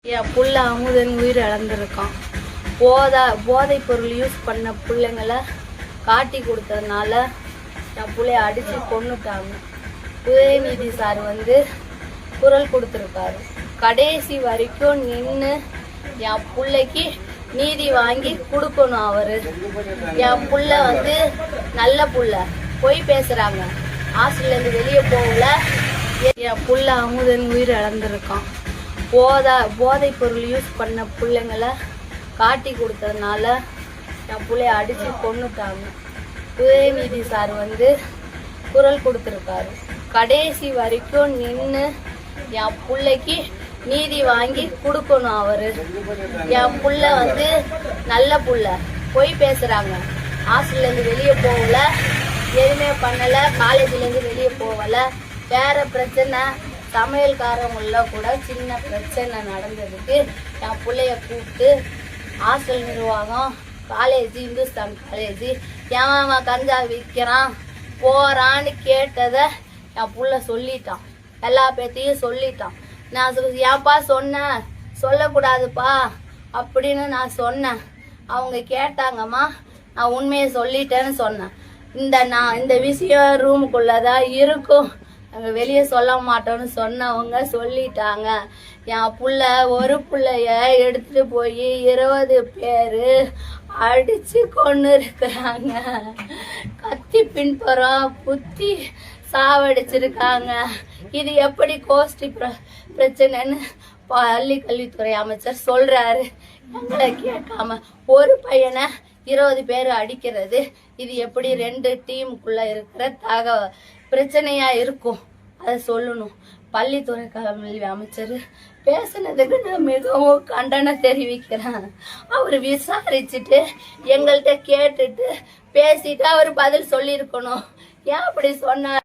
என் புள்ள அமுதன் உயிர் இழந்திருக்கான். போதைப் பொருள் யூஸ் பண்ண பிள்ளைங்களை காட்டி கொடுத்ததுனால என் பிள்ளைய அடித்து கொன்னுட்டாங்க. உதயநிதி சார் குரல் கொடுத்துருக்காரு. கடைசி வரைக்கும் நின்று என் பிள்ளைக்கு நீதி வாங்கி கொடுக்கணும். அவரு என் புள்ள நல்ல புள்ள. பொய் பேசுறாங்க. ஹாஸ்டல்லேருந்து வெளியே போகல. என் புள்ள அமுதன் உயிர் இழந்திருக்கான். போதைப் பொருள் யூஸ் பண்ண பிள்ளைங்களை காட்டி கொடுத்ததுனால என் பிள்ளைய அடித்து கொன்னுட்டாங்க. உதயநிதி சார் குரல் கொடுத்துருக்காரு. கடைசி வரைக்கும் நின்று என் பிள்ளைக்கு நீதி வாங்கி கொடுக்கணும். அவரு என் புள்ள நல்ல புள்ள. பொய் பேசுறாங்க. ஹாஸ்டல்லேருந்து வெளியே போகல, எதுவுமே பண்ணலை. காலேஜ்லேருந்து வெளியே போகலை. வேற பிரச்சனை, சமையல்காரங்கள கூட சின்ன பிரச்சனை நடந்ததுக்கு என் பிள்ளைய கூப்பிட்டு ஹாஸ்டல் நிர்வாகம், காலேஜ், இந்துஸ்தான் காலேஜ், ஏன் கஞ்சா விற்கிறான் போறான்னு கேட்டதை என் புள்ள சொல்லிட்டான். எல்லா பேர்த்தையும் சொல்லிட்டான். நான் ஏன்ப்பா சொன்னேன், சொல்லக்கூடாதுப்பா அப்படின்னு நான் சொன்னேன். அவங்க கேட்டாங்கம்மா, நான் உண்மையை சொல்லிட்டேன்னு சொன்னேன். இந்த விஷயம் ரூமுக்குள்ளதான் இருக்கும், நாங்கள் வெளியே சொல்ல மாட்டோம்னு சொன்னவங்க சொல்லிட்டாங்க. என் புள்ள ஒரு பிள்ளைய எடுத்துட்டு போய் 20 பேர் அடிச்சு கொண்டு இருக்கிறாங்க. கத்தி பின்புறம் குத்தி சாவடிச்சிருக்காங்க. இது எப்படி கோஷ்டி பிரச்சனைன்னு பள்ளி கல்வித்துறை அமைச்சர் சொல்றாரு. எங்களை கேட்காம ஒரு பையனை 20 பேர் அடிக்கிறது, இது எப்படி 2 டீமுக்குள்ள இருக்கிற பிரச்சனையா இருக்கும்? அதை சொல்லணும். பள்ளித்துறை கல்வி அமைச்சர் பேசுனதுக்கு நான் மிகவும் கண்டனம் தெரிவிக்கிறேன். அவர் விசாரிச்சுட்டு எங்கள்கிட்ட கேட்டுட்டு பேசிட்டு அவர் பதில் சொல்லியிருக்கணும். ஏன் அப்படி சொன்னார்?